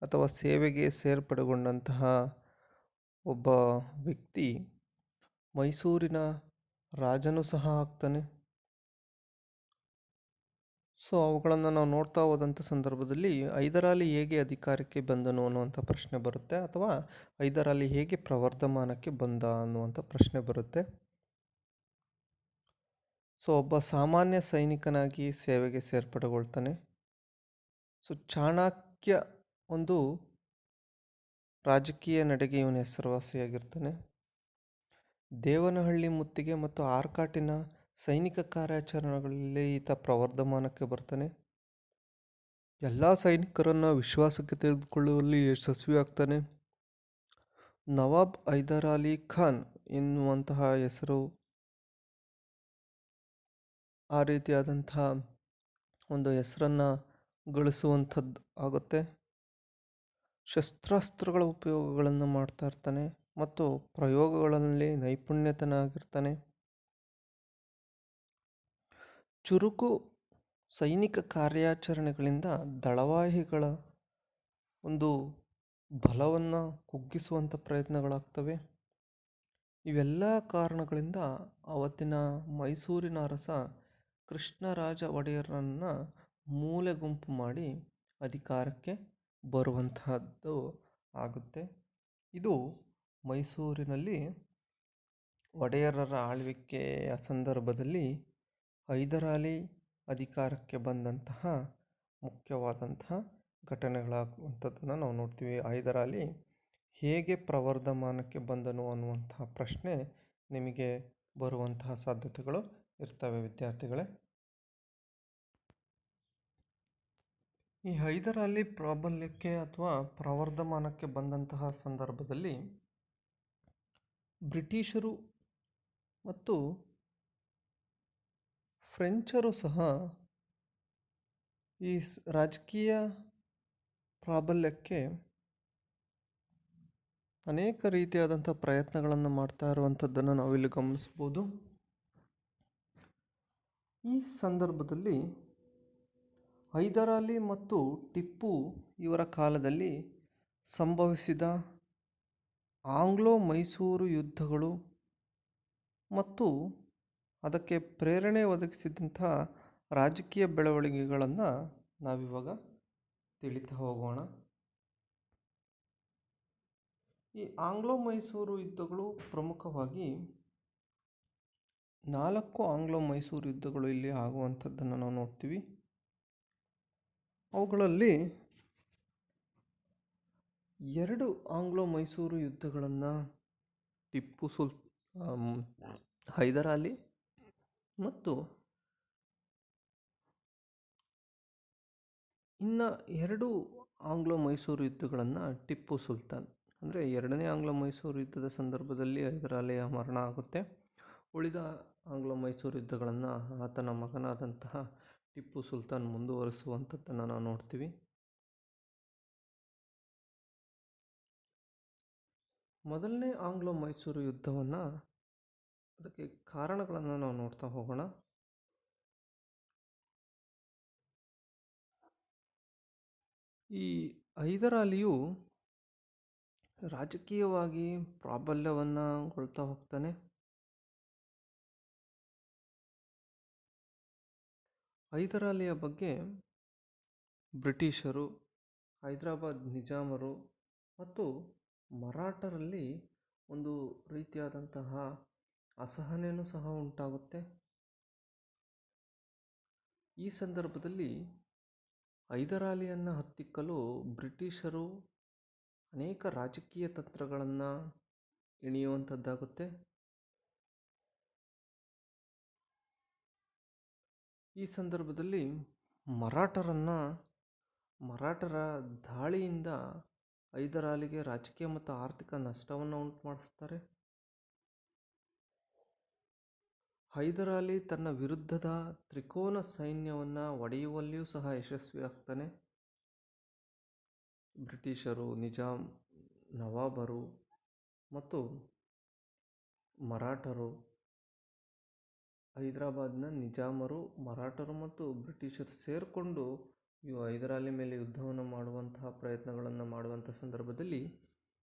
ಅಥವಾ ಸೇವೆಗೆ ಸೇರ್ಪಡೆಗೊಂಡಂತಹ ಒಬ್ಬ ವ್ಯಕ್ತಿ ಮೈಸೂರಿನ ರಾಜನೂ ಸಹ ಆಗ್ತಾನೆ. ಸೊ ಅವುಗಳನ್ನು ನಾವು ನೋಡ್ತಾ ಹೋದಂಥ ಸಂದರ್ಭದಲ್ಲಿ ಹೈದರಾಲಿ ಹೇಗೆ ಅಧಿಕಾರಕ್ಕೆ ಬಂದನು ಅನ್ನುವಂಥ ಪ್ರಶ್ನೆ ಬರುತ್ತೆ, ಅಥವಾ ಹೈದರಾಲಿ ಹೇಗೆ ಪ್ರವರ್ಧಮಾನಕ್ಕೆ ಬಂದ ಅನ್ನುವಂಥ ಪ್ರಶ್ನೆ ಬರುತ್ತೆ. ಸೊ ಒಬ್ಬ ಸಾಮಾನ್ಯ ಸೈನಿಕನಾಗಿ ಸೇವೆಗೆ ಸೇರ್ಪಡೆಗೊಳ್ತಾನೆ. ಸೊ ಚಾಣಕ್ಯ ಒಂದು ರಾಜಕೀಯ ನಡೆಗೆ ಇವನ ಹೆಸರುವಾಸಿಯಾಗಿರ್ತಾನೆ. ದೇವನಹಳ್ಳಿ ಮುತ್ತಿಗೆ ಮತ್ತು ಆರ್ಕಾಟಿನ ಸೈನಿಕ ಕಾರ್ಯಾಚರಣೆಗಳಲ್ಲಿ ಈತ ಪ್ರವರ್ಧಮಾನಕ್ಕೆ ಬರ್ತಾನೆ. ಎಲ್ಲ ಸೈನಿಕರನ್ನು ವಿಶ್ವಾಸಕ್ಕೆ ತೆಗೆದುಕೊಳ್ಳುವಲ್ಲಿ ಯಶಸ್ವಿ ಆಗ್ತಾನೆ. ನವಾಬ್ ಹೈದರಾಲಿ ಖಾನ್ ಎನ್ನುವಂತಹ ಹೆಸರು ಆ ರೀತಿಯಾದಂತಹ ಒಂದು ಹೆಸರನ್ನು ಗಳಿಸುವಂಥದ್ದು ಆಗುತ್ತೆ. ಶಸ್ತ್ರಾಸ್ತ್ರಗಳ ಉಪಯೋಗಗಳನ್ನು ಮಾಡ್ತಾ ಇರ್ತಾನೆ ಮತ್ತು ಪ್ರಯೋಗಗಳಲ್ಲಿ ನೈಪುಣ್ಯತನಾಗಿರ್ತಾನೆ. ಚುರುಕು ಸೈನಿಕ ಕಾರ್ಯಾಚರಣೆಗಳಿಂದ ದಳವಾಯಿಗಳ ಒಂದು ಬಲವನ್ನು ಕುಗ್ಗಿಸುವಂಥ ಪ್ರಯತ್ನಗಳಾಗ್ತವೆ. ಇವೆಲ್ಲ ಕಾರಣಗಳಿಂದ ಅವತ್ತಿನ ಮೈಸೂರಿನ ಅರಸ ಕೃಷ್ಣರಾಜ ಒಡೆಯರನ್ನು ಮೂಲೆ ಗುಂಪು ಮಾಡಿ ಅಧಿಕಾರಕ್ಕೆ ಬರುವಂತಹದ್ದು ಆಗುತ್ತೆ. ಇದು ಮೈಸೂರಿನಲ್ಲಿ ಒಡೆಯರರ ಆಳ್ವಿಕೆಯ ಸಂದರ್ಭದಲ್ಲಿ ಹೈದರಾಲಿ ಅಧಿಕಾರಕ್ಕೆ ಬಂದಂತಹ ಮುಖ್ಯವಾದಂತಹ ಘಟನೆಗಳಾಗುವಂಥದ್ದನ್ನು ನಾವು ನೋಡ್ತೀವಿ. ಹೈದರಾಲಿ ಹೇಗೆ ಪ್ರವರ್ಧಮಾನಕ್ಕೆ ಬಂದನು ಅನ್ನುವಂತಹ ಪ್ರಶ್ನೆ ನಿಮಗೆ ಬರುವಂತಹ ಸಾಧ್ಯತೆಗಳು ಇರ್ತವೆ ವಿದ್ಯಾರ್ಥಿಗಳೇ. ಈ ಹೈದರಾಲಿ ಪ್ರಾಬಲ್ಯಕ್ಕೆ ಅಥವಾ ಪ್ರವರ್ಧಮಾನಕ್ಕೆ ಬಂದಂತಹ ಸಂದರ್ಭದಲ್ಲಿ ಬ್ರಿಟಿಷರು ಮತ್ತು ಫ್ರೆಂಚರು ಸಹ ಈ ರಾಜಕೀಯ ಪ್ರಾಬಲ್ಯಕ್ಕೆ ಅನೇಕ ರೀತಿಯಾದಂಥ ಪ್ರಯತ್ನಗಳನ್ನು ಮಾಡ್ತಾ ಇರುವಂಥದ್ದನ್ನು ನಾವಿಲ್ಲಿ ಗಮನಿಸ್ಬೋದು. ಈ ಸಂದರ್ಭದಲ್ಲಿ ಹೈದರಾಲಿ ಮತ್ತು ಟಿಪ್ಪು ಇವರ ಕಾಲದಲ್ಲಿ ಸಂಭವಿಸಿದ ಆಂಗ್ಲೋ ಮೈಸೂರು ಯುದ್ಧಗಳು ಮತ್ತು ಅದಕ್ಕೆ ಪ್ರೇರಣೆ ಒದಗಿಸಿದಂಥ ರಾಜಕೀಯ ಬೆಳವಣಿಗೆಗಳನ್ನು ನಾವಿವಾಗ ತಿಳಿತಾ ಹೋಗೋಣ. ಈ ಆಂಗ್ಲೋ ಮೈಸೂರು ಯುದ್ಧಗಳು ಪ್ರಮುಖವಾಗಿ 4 ಆಂಗ್ಲೋ ಮೈಸೂರು ಯುದ್ಧಗಳು ಇಲ್ಲಿ ಆಗುವಂಥದ್ದನ್ನು ನಾವು ನೋಡ್ತೀವಿ. ಅವುಗಳಲ್ಲಿ 2 ಆಂಗ್ಲೋ ಮೈಸೂರು ಯುದ್ಧಗಳನ್ನು ಟಿಪ್ಪು ಹೈದರಾಲಿ ಮತ್ತು ಇನ್ನು 2 ಆಂಗ್ಲೋ ಮೈಸೂರು ಯುದ್ಧಗಳನ್ನು ಟಿಪ್ಪು ಸುಲ್ತಾನ್, ಅಂದರೆ 2ನೇ ಆಂಗ್ಲೋ ಮೈಸೂರು ಯುದ್ಧದ ಸಂದರ್ಭದಲ್ಲಿ ಹೈದರಾಲಿಯ ಮರಣ ಆಗುತ್ತೆ. ಉಳಿದ ಆಂಗ್ಲೋ ಮೈಸೂರು ಯುದ್ಧಗಳನ್ನು ಆತನ ಮಗನಾದಂತಹ ಟಿಪ್ಪು ಸುಲ್ತಾನ್ ಮುಂದುವರಿಸುವಂಥದ್ದನ್ನು ನಾವು ನೋಡ್ತೀವಿ. ಮೊದಲನೇ ಆಂಗ್ಲೋ ಮೈಸೂರು ಯುದ್ಧವನ್ನು, ಅದಕ್ಕೆ ಕಾರಣಗಳನ್ನು ನಾವು ನೋಡ್ತಾ ಹೋಗೋಣ. ಈ ಹೈದರಾಲಿಯು ರಾಜಕೀಯವಾಗಿ ಪ್ರಾಬಲ್ಯವನ್ನು ಗೊಳ್ತಾ ಹೋಗ್ತಾನೆ. ಹೈದರಾಲಿಯ ಬಗ್ಗೆ ಬ್ರಿಟಿಷರು, ಹೈದರಾಬಾದ್ ನಿಜಾಮರು ಮತ್ತು ಮರಾಠರಲ್ಲಿ ಒಂದು ರೀತಿಯಾದಂತಹ ಅಸಹನೆಯೂ ಸಹ ಉಂಟಾಗುತ್ತೆ. ಈ ಸಂದರ್ಭದಲ್ಲಿ ಹೈದರಾಲಿಯನ್ನು ಹತ್ತಿಕ್ಕಲು ಬ್ರಿಟಿಷರು ಅನೇಕ ರಾಜಕೀಯ ತಂತ್ರಗಳನ್ನು ಎಣೆಯುವಂಥದ್ದಾಗುತ್ತೆ. ಈ ಸಂದರ್ಭದಲ್ಲಿ ಮರಾಠರ ದಾಳಿಯಿಂದ ಹೈದರಾಲಿಗೆ ರಾಜಕೀಯ ಮತ್ತು ಆರ್ಥಿಕ ನಷ್ಟವನ್ನು ಉಂಟು ಮಾಡಿಸ್ತಾರೆ. ಹೈದರಾಲಿ ತನ್ನ ವಿರುದ್ಧದ ತ್ರಿಕೋನ ಸೈನ್ಯವನ್ನು ಒಡೆಯುವಲ್ಲಿಯೂ ಸಹ ಯಶಸ್ವಿಯಾಗ್ತಾನೆ. ಬ್ರಿಟಿಷರು, ನಿಜಾಮ್, ನವಾಬರು ಮತ್ತು ಮರಾಠರು, ಹೈದರಾಬಾದ್ನ ನಿಜಾಮರು, ಮರಾಠರು ಮತ್ತು ಬ್ರಿಟಿಷರು ಸೇರಿಕೊಂಡು ಇವು ಹೈದರಾಲಿ ಮೇಲೆ ಯುದ್ಧವನ್ನು ಮಾಡುವಂತಹ ಪ್ರಯತ್ನಗಳನ್ನು ಮಾಡುವಂಥ ಸಂದರ್ಭದಲ್ಲಿ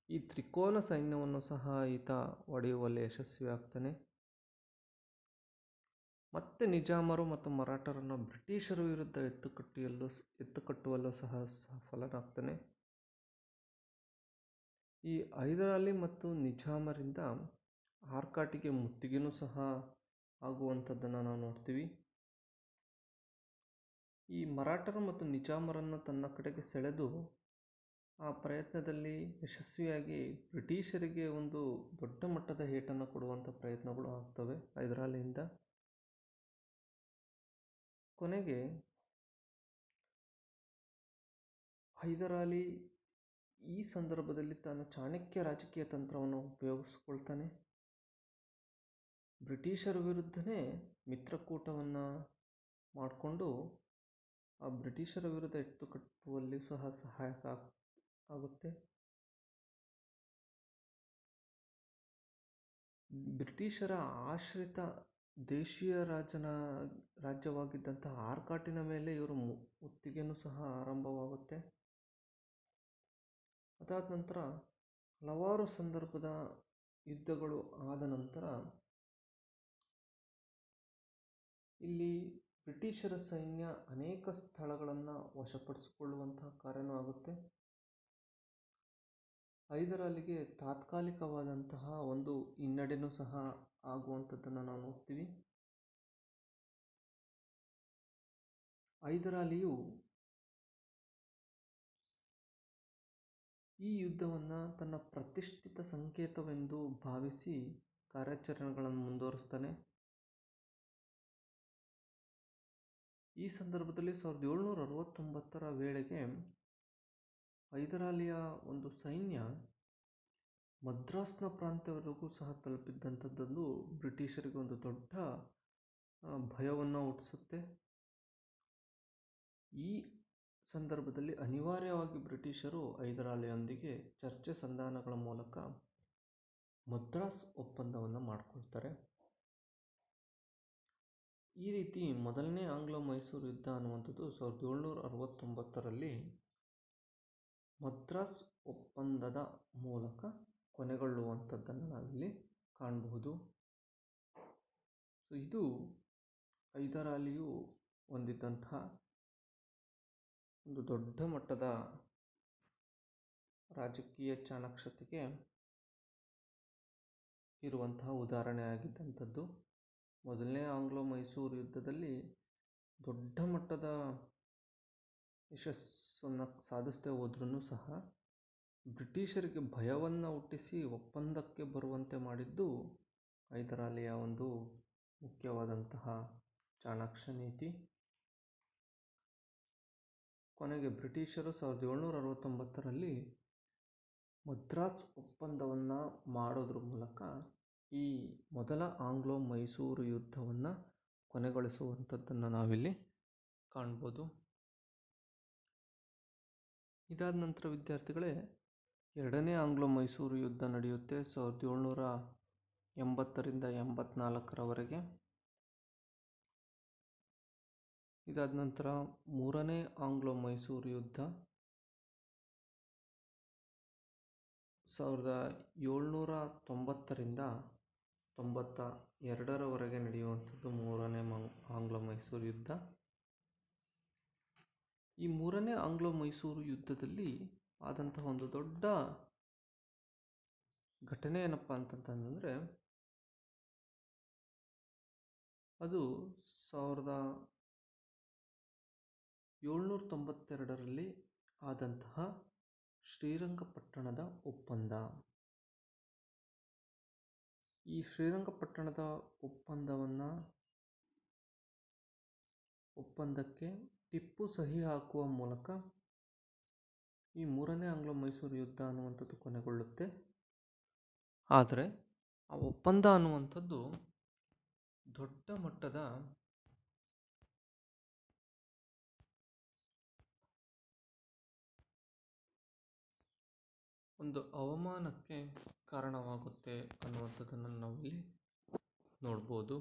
ಈ ತ್ರಿಕೋನ ಸೈನ್ಯವನ್ನು ಸಹ ಈತ ಒಡೆಯುವಲ್ಲಿ ಯಶಸ್ವಿಯಾಗ್ತಾನೆ. ಮತ್ತೆ ನಿಜಾಮರು ಮತ್ತು ಮರಾಠರನ್ನು ಬ್ರಿಟಿಷರ ವಿರುದ್ಧ ಎತ್ತುಕಟ್ಟುವಲ್ಲೂ ಸಹ ಸಫಲನಾಗ್ತಾನೆ. ಈ ಹೈದರಾಲಿ ಮತ್ತು ನಿಜಾಮರಿಂದ ಆರ್ಕಾಟಿಗೆ ಮುತ್ತಿಗೆನೂ ಸಹ ಆಗುವಂಥದ್ದನ್ನು ನಾವು ನೋಡ್ತೀವಿ. ಈ ಮರಾಠರು ಮತ್ತು ನಿಜಾಮರನ್ನು ತನ್ನ ಕಡೆಗೆ ಸೆಳೆದು ಆ ಪ್ರಯತ್ನದಲ್ಲಿ ಯಶಸ್ವಿಯಾಗಿ ಬ್ರಿಟಿಷರಿಗೆ ಒಂದು ದೊಡ್ಡ ಮಟ್ಟದ ಏಟನ್ನು ಕೊಡುವಂಥ ಪ್ರಯತ್ನಗಳು ಆಗ್ತವೆ ಹೈದರಾಲಿಯಿಂದ. ಕೊನೆಗೆ ಹೈದರಾಲಿ ಈ ಸಂದರ್ಭದಲ್ಲಿ ತಾನು ಚಾಣಕ್ಯ ರಾಜಕೀಯ ತಂತ್ರವನ್ನು ಉಪಯೋಗಿಸ್ಕೊಳ್ತಾನೆ. ಬ್ರಿಟಿಷರ ವಿರುದ್ಧನೇ ಮಿತ್ರಕೂಟವನ್ನು ಮಾಡಿಕೊಂಡು ಆ ಬ್ರಿಟಿಷರ ವಿರುದ್ಧ ಎತ್ತುಕಟ್ಟುವಲ್ಲಿ ಸಹ ಸಹಾಯಕ ಆಗುತ್ತೆ. ಬ್ರಿಟಿಷರ ಆಶ್ರಿತ ದೇಶೀಯ ರಾಜ್ಯವಾಗಿದ್ದಂತಹ ಆರ್ಕಾಟಿನ ಮೇಲೆ ಇವರು ಮುತ್ತಿಗೆನೂ ಸಹ ಆರಂಭವಾಗುತ್ತೆ. ಅದಾದ ನಂತರ ಹಲವಾರು ಸಂದರ್ಭದ ಯುದ್ಧಗಳು ಆದ ನಂತರ ಇಲ್ಲಿ ಬ್ರಿಟಿಷರ ಸೈನ್ಯ ಅನೇಕ ಸ್ಥಳಗಳನ್ನು ವಶಪಡಿಸಿಕೊಳ್ಳುವಂತಹ ಕಾರ್ಯನೂ ಆಗುತ್ತೆ. ಹೈದರಾಲಿಗೆ ತಾತ್ಕಾಲಿಕವಾದಂತಹ ಒಂದು ಹಿನ್ನಡೆನೂ ಸಹ ಆಗುವಂಥದ್ದನ್ನು ನಾವು ನೋಡ್ತೀವಿ. ಹೈದರಾಲಿಯು ಈ ಯುದ್ಧವನ್ನು ತನ್ನ ಪ್ರತಿಷ್ಠಿತ ಸಂಕೇತವೆಂದು ಭಾವಿಸಿ ಕಾರ್ಯಾಚರಣೆಗಳನ್ನು ಮುಂದುವರಿಸ್ತಾನೆ. ಈ ಸಂದರ್ಭದಲ್ಲಿ 1769ರ ವೇಳೆಗೆ ಹೈದರಾಲಿಯ ಒಂದು ಸೈನ್ಯ ಮದ್ರಾಸ್ನ ಪ್ರಾಂತ್ಯವರೆಗೂ ಸಹ ತಲುಪಿದ್ದಂಥದ್ದು ಬ್ರಿಟಿಷರಿಗೆ ಒಂದು ದೊಡ್ಡ ಭಯವನ್ನು ಹುಟ್ಟಿಸುತ್ತೆ. ಈ ಸಂದರ್ಭದಲ್ಲಿ ಅನಿವಾರ್ಯವಾಗಿ ಬ್ರಿಟಿಷರು ಹೈದರಾಲಿಯೊಂದಿಗೆ ಚರ್ಚೆ ಸಂಧಾನಗಳ ಮೂಲಕ ಮದ್ರಾಸ್ ಒಪ್ಪಂದವನ್ನು ಮಾಡಿಕೊಳ್ತಾರೆ. ಈ ರೀತಿ ಮೊದಲನೇ ಆಂಗ್ಲೋ ಮೈಸೂರು ಯುದ್ಧ ಅನ್ನುವಂಥದ್ದು 1769ರಲ್ಲಿ ಮದ್ರಾಸ್ ಒಪ್ಪಂದದ ಮೂಲಕ ಕೊನೆಗೊಳ್ಳುವಂಥದ್ದನ್ನು ನಾವಿಲ್ಲಿ ಕಾಣಬಹುದು. ಇದು ಹೈದರಾಲಿಯು ಹೊಂದಿದ್ದಂತಹ ಒಂದು ದೊಡ್ಡ ಮಟ್ಟದ ರಾಜಕೀಯ ಚಾಣಾಕ್ಷತೆಗೆ ಇರುವಂತಹ ಉದಾಹರಣೆ ಆಗಿದ್ದಂಥದ್ದು. ಮೊದಲನೇ ಆಂಗ್ಲೋ ಮೈಸೂರು ಯುದ್ಧದಲ್ಲಿ ದೊಡ್ಡ ಮಟ್ಟದ ಯಶಸ್ಸನ್ನು ಸಾಧಿಸದೆ ಹೋದ್ರೂ ಸಹ ಬ್ರಿಟಿಷರಿಗೆ ಭಯವನ್ನು ಹುಟ್ಟಿಸಿ ಒಪ್ಪಂದಕ್ಕೆ ಬರುವಂತೆ ಮಾಡಿದ್ದು ಹೈದರಾಲಿಯ ಒಂದು ಮುಖ್ಯವಾದಂತಹ ಚಾಣಾಕ್ಷ ನೀತಿ. ಕೊನೆಗೆ ಬ್ರಿಟಿಷರು 1769ರಲ್ಲಿ ಮದ್ರಾಸ್ ಒಪ್ಪಂದವನ್ನು ಮಾಡೋದ್ರ ಮೂಲಕ ಈ ಮೊದಲ ಆಂಗ್ಲೋ ಮೈಸೂರು ಯುದ್ಧವನ್ನು ಕೊನೆಗೊಳಿಸುವಂಥದ್ದನ್ನು ನಾವಿಲ್ಲಿ ಕಾಣ್ಬೋದು. ಇದಾದ ನಂತರ ವಿದ್ಯಾರ್ಥಿಗಳೇ, ಎರಡನೇ ಆಂಗ್ಲೋ ಮೈಸೂರು ಯುದ್ಧ ನಡೆಯುತ್ತೆ 1780ರಿಂದ 84ರವರೆಗೆ. ಇದಾದ ನಂತರ ಮೂರನೇ ಆಂಗ್ಲೋ ಮೈಸೂರು ಯುದ್ಧ 1790ರಿಂದ 92ರವರೆಗೆ ನಡೆಯುವಂಥದ್ದು ಮೂರನೇ ಆಂಗ್ಲೋ ಮೈಸೂರು ಯುದ್ಧ. ಈ ಮೂರನೇ ಆಂಗ್ಲೋ ಮೈಸೂರು ಯುದ್ಧದಲ್ಲಿ ಆದಂತಹ ಒಂದು ದೊಡ್ಡ ಘಟನೆ ಏನಪ್ಪ ಅಂತಂತಂದರೆ, ಅದು 1792ರಲ್ಲಿ ಆದಂತಹ ಶ್ರೀರಂಗಪಟ್ಟಣದ ಒಪ್ಪಂದ. ಈ ಶ್ರೀರಂಗಪಟ್ಟಣದ ಒಪ್ಪಂದಕ್ಕೆ ಟಿಪ್ಪು ಸಹಿ ಹಾಕುವ ಮೂಲಕ ಈ ಮೂರನೇ ಆಂಗ್ಲೋ ಮೈಸೂರು ಯುದ್ಧ ಅನ್ನುವಂಥದ್ದು ಕೊನೆಗೊಳ್ಳುತ್ತೆ. ಆದರೆ ಆ ಒಪ್ಪಂದ ಅನ್ನುವಂಥದ್ದು ದೊಡ್ಡ ಮಟ್ಟದ ಒಂದು ಅವಮಾನಕ್ಕೆ ಕಾರಣವಾಗುತ್ತೆ ಅನ್ನುವಂಥದ್ದನ್ನು ನಾವಿಲ್ಲಿ ನೋಡ್ಬೋದು.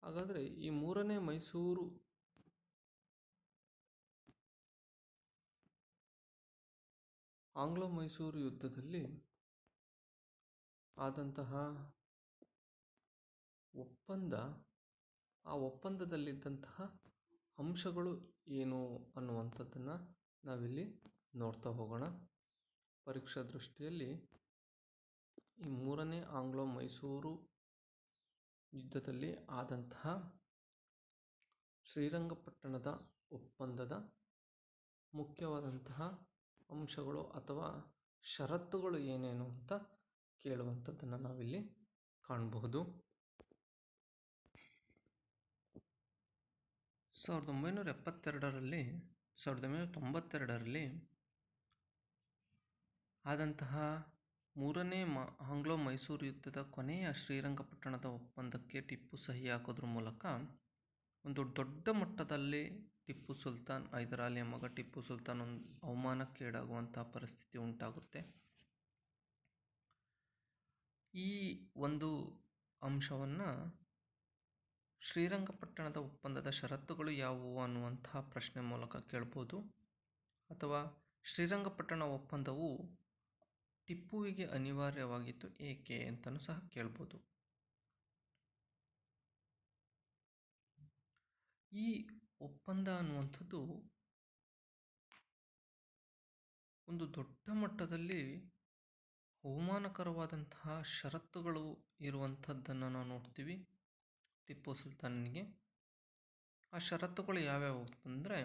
ಹಾಗಾದರೆ ಈ ಮೂರನೇ ಆಂಗ್ಲೋ ಮೈಸೂರು ಯುದ್ಧದಲ್ಲಿ ಆದಂತಹ ಒಪ್ಪಂದ, ಆ ಒಪ್ಪಂದದಲ್ಲಿದ್ದಂತಹ ಅಂಶಗಳು ಏನು ಅನ್ನುವಂಥದ್ದನ್ನು ನಾವಿಲ್ಲಿ ನೋಡ್ತಾ ಹೋಗೋಣ. ಪರೀಕ್ಷಾ ದೃಷ್ಟಿಯಲ್ಲಿ ಈ ಮೂರನೇ ಆಂಗ್ಲೋ ಮೈಸೂರು ಯುದ್ಧದಲ್ಲಿ ಆದಂತಹ ಶ್ರೀರಂಗಪಟ್ಟಣದ ಒಪ್ಪಂದದ ಮುಖ್ಯವಾದಂತಹ ಅಂಶಗಳು ಅಥವಾ ಷರತ್ತುಗಳು ಏನೇನು ಅಂತ ಕೇಳುವಂಥದ್ದನ್ನು ನಾವಿಲ್ಲಿ ಕಾಣಬಹುದು. 1992ರಲ್ಲಿ ಆದಂತಹ ಮೂರನೇ ಆಂಗ್ಲೋ ಮೈಸೂರು ಯುದ್ಧದ ಕೊನೆಯ ಶ್ರೀರಂಗಪಟ್ಟಣದ ಒಪ್ಪಂದಕ್ಕೆ ಟಿಪ್ಪು ಸಹಿ ಹಾಕೋದ್ರ ಮೂಲಕ ಒಂದು ದೊಡ್ಡ ಮಟ್ಟದಲ್ಲಿ ಟಿಪ್ಪು ಸುಲ್ತಾನ್, ಹೈದರಾಲಿಯ ಮಗ ಟಿಪ್ಪು ಸುಲ್ತಾನ್ ಒಂದು ಅವಮಾನಕ್ಕೀಡಾಗುವಂತಹ ಪರಿಸ್ಥಿತಿ ಉಂಟಾಗುತ್ತೆ. ಈ ಒಂದು ಅಂಶವನ್ನು ಶ್ರೀರಂಗಪಟ್ಟಣದ ಒಪ್ಪಂದದ ಷರತ್ತುಗಳು ಯಾವುವು ಅನ್ನುವಂತಹ ಪ್ರಶ್ನೆ ಮೂಲಕ ಕೇಳ್ಬೋದು. ಅಥವಾ ಶ್ರೀರಂಗಪಟ್ಟಣ ಒಪ್ಪಂದವು ಟಿಪ್ಪುವಿಗೆ ಅನಿವಾರ್ಯವಾಗಿತ್ತು ಏಕೆ ಅಂತಲೂ ಸಹ ಕೇಳ್ಬೋದು. ಈ ಒಪ್ಪಂದ ಅನ್ನುವಂಥದ್ದು ಒಂದು ದೊಡ್ಡ ಮಟ್ಟದಲ್ಲಿ ಅವಮಾನಕರವಾದಂತಹ ಷರತ್ತುಗಳು ಇರುವಂಥದ್ದನ್ನು ನಾವು ನೋಡ್ತೀವಿ ಟಿಪ್ಪು ಸುಲ್ತಾನನಿಗೆ. ಆ ಷರತ್ತುಗಳು ಯಾವ್ಯಾವು ಅಂತಂದರೆ,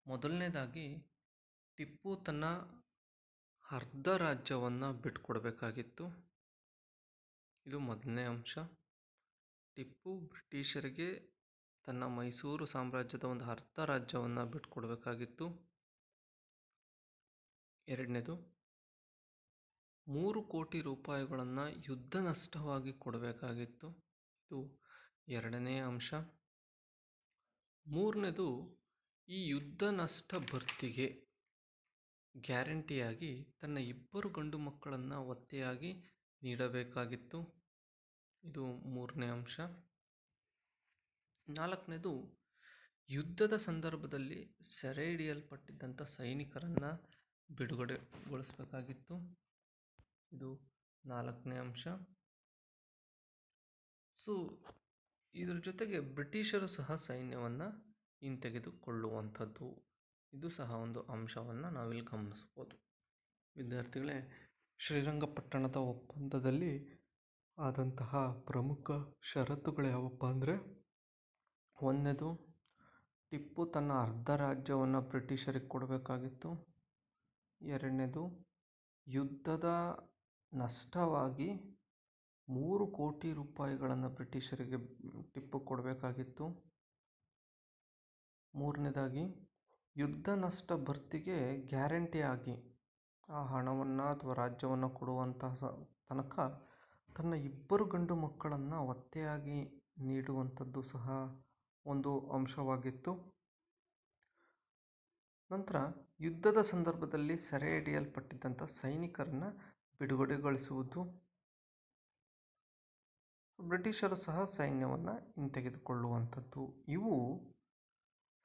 ಮೊದಲನೇದಾಗಿ ಟಿಪ್ಪು ತನ್ನ ಅರ್ಧ ರಾಜ್ಯವನ್ನು ಬಿಟ್ಕೊಡ್ಬೇಕಾಗಿತ್ತು. ಇದು ಮೊದಲನೇ ಅಂಶ. ಟಿಪ್ಪು ಬ್ರಿಟಿಷರಿಗೆ ತನ್ನ ಮೈಸೂರು ಸಾಮ್ರಾಜ್ಯದ ಒಂದು ಅರ್ಧ ರಾಜ್ಯವನ್ನು ಬಿಟ್ಕೊಡ್ಬೇಕಾಗಿತ್ತು. ಎರಡನೇದು, 3 ಕೋಟಿ ರೂಪಾಯಿಗಳನ್ನು ಯುದ್ಧ ನಷ್ಟವಾಗಿ ಕೊಡಬೇಕಾಗಿತ್ತು. ಇದು ಎರಡನೇ ಅಂಶ. ಮೂರನೇದು, ಈ ಯುದ್ಧ ನಷ್ಟ ಭರ್ತಿಗೆ ಗ್ಯಾರಂಟಿಯಾಗಿ ತನ್ನ 2 ಗಂಡು ಮಕ್ಕಳನ್ನು ಒತ್ತೆಯಾಗಿ ನೀಡಬೇಕಾಗಿತ್ತು. ಇದು ಮೂರನೇ ಅಂಶ. ನಾಲ್ಕನೇದು, ಯುದ್ಧದ ಸಂದರ್ಭದಲ್ಲಿ ಸೆರೆ ಹಿಡಿಯಲ್ಪಟ್ಟಿದ್ದಂಥ ಸೈನಿಕರನ್ನು ಬಿಡುಗಡೆಗೊಳಿಸಬೇಕಾಗಿತ್ತು. ಇದು ನಾಲ್ಕನೇ ಅಂಶ. ಸೊ ಇದರ ಜೊತೆಗೆ ಬ್ರಿಟಿಷರು ಸಹ ಸೈನ್ಯವನ್ನು ಹಿಂತೆಗೆದುಕೊಳ್ಳುವಂಥದ್ದು, ಇದು ಸಹ ಒಂದು ಅಂಶವನ್ನು ನಾವಿಲ್ಲಿ ಗಮನಿಸ್ಬೋದು. ವಿದ್ಯಾರ್ಥಿಗಳೇ, ಶ್ರೀರಂಗಪಟ್ಟಣದ ಒಪ್ಪಂದದಲ್ಲಿ ಆದಂತಹ ಪ್ರಮುಖ ಷರತ್ತುಗಳು ಯಾವಪ್ಪ ಅಂದರೆ, ಒಂದನೇದು, ಟಿಪ್ಪು ತನ್ನ ಅರ್ಧ ರಾಜ್ಯವನ್ನು ಬ್ರಿಟಿಷರಿಗೆ ಕೊಡಬೇಕಾಗಿತ್ತು. ಎರಡನೇದು, ಯುದ್ಧದ ನಷ್ಟವಾಗಿ 3 ಕೋಟಿ ರೂಪಾಯಿಗಳನ್ನು ಬ್ರಿಟಿಷರಿಗೆ ಟಿಪ್ಪು ಕೊಡಬೇಕಾಗಿತ್ತು. ಮೂರನೇದಾಗಿ, ಯುದ್ಧ ನಷ್ಟ ಭರ್ತಿಗೆ ಗ್ಯಾರಂಟಿಯಾಗಿ ಆ ಹಣವನ್ನು ಅಥವಾ ರಾಜ್ಯವನ್ನು ಕೊಡುವಂತಹ ತನಕ ತನ್ನ 2 ಗಂಡು ಮಕ್ಕಳನ್ನು ಒತ್ತೆಯಾಗಿ ನೀಡುವಂಥದ್ದು ಸಹ ಒಂದು ಅಂಶವಾಗಿತ್ತು. ನಂತರ ಯುದ್ಧದ ಸಂದರ್ಭದಲ್ಲಿ ಸೆರೆ ಹಿಡಿಯಲ್ಪಟ್ಟಿದ್ದಂಥ ಸೈನಿಕರನ್ನು ಬಿಡುಗಡೆಗೊಳಿಸುವುದು, ಬ್ರಿಟಿಷರು ಸಹ ಸೈನ್ಯವನ್ನು ಹಿಂತೆಗೆದುಕೊಳ್ಳುವಂಥದ್ದು. ಇವು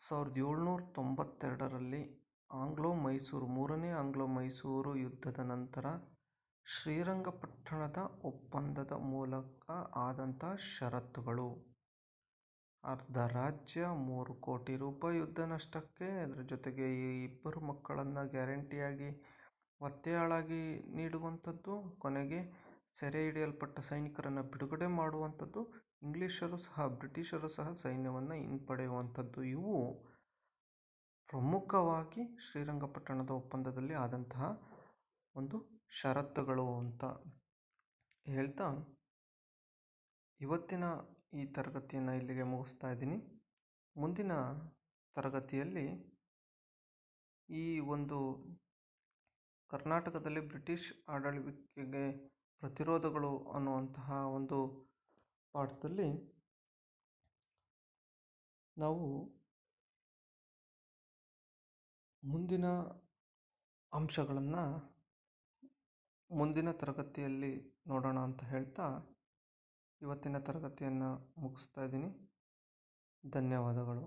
1792ರಲ್ಲಿ ಮೂರನೇ ಆಂಗ್ಲೋ ಮೈಸೂರು ಯುದ್ಧದ ನಂತರ ಶ್ರೀರಂಗಪಟ್ಟಣದ ಒಪ್ಪಂದದ ಮೂಲಕ ಆದಂಥ ಷರತ್ತುಗಳು. ಅರ್ಧ ರಾಜ್ಯ, 3 ಕೋಟಿ ರೂಪಾಯಿ ಯುದ್ಧ ನಷ್ಟಕ್ಕೆ, ಅದರ ಜೊತೆಗೆ ಈ 2 ಮಕ್ಕಳನ್ನು ಗ್ಯಾರಂಟಿಯಾಗಿ ಒತ್ತೆಯಾಳಾಗಿ ನೀಡುವಂಥದ್ದು, ಕೊನೆಗೆ ಸೆರೆ ಹಿಡಿಯಲ್ಪಟ್ಟ ಸೈನಿಕರನ್ನು ಬಿಡುಗಡೆ ಮಾಡುವಂಥದ್ದು, ಬ್ರಿಟಿಷರು ಸಹ ಸೈನ್ಯವನ್ನು ಹಿಂಪಡೆಯುವಂಥದ್ದು. ಇವು ಪ್ರಮುಖವಾಗಿ ಶ್ರೀರಂಗಪಟ್ಟಣದ ಒಪ್ಪಂದದಲ್ಲಿ ಆದಂತಹ ಒಂದು ಷರತ್ತುಗಳು ಅಂತ ಹೇಳ್ತಾ ಇವತ್ತಿನ ಈ ತರಗತಿಯನ್ನು ಇಲ್ಲಿಗೆ ಮುಗಿಸ್ತಾ ಇದ್ದೀನಿ. ಮುಂದಿನ ತರಗತಿಯಲ್ಲಿ ಈ ಒಂದು ಕರ್ನಾಟಕದಲ್ಲಿ ಬ್ರಿಟಿಷ್ ಆಡಳಿಕೆಗೆ ಪ್ರತಿರೋಧಗಳು ಅನ್ನುವಂತಹ ಒಂದು ಪಾಠದಲ್ಲಿ ನಾವು ಮುಂದಿನ ಅಂಶಗಳನ್ನು ಮುಂದಿನ ತರಗತಿಯಲ್ಲಿ ನೋಡೋಣ ಅಂತ ಹೇಳ್ತಾ ಇವತ್ತಿನ ತರಗತಿಯನ್ನು ಮುಗಿಸ್ತಾ ಇದ್ದೀನಿ. ಧನ್ಯವಾದಗಳು.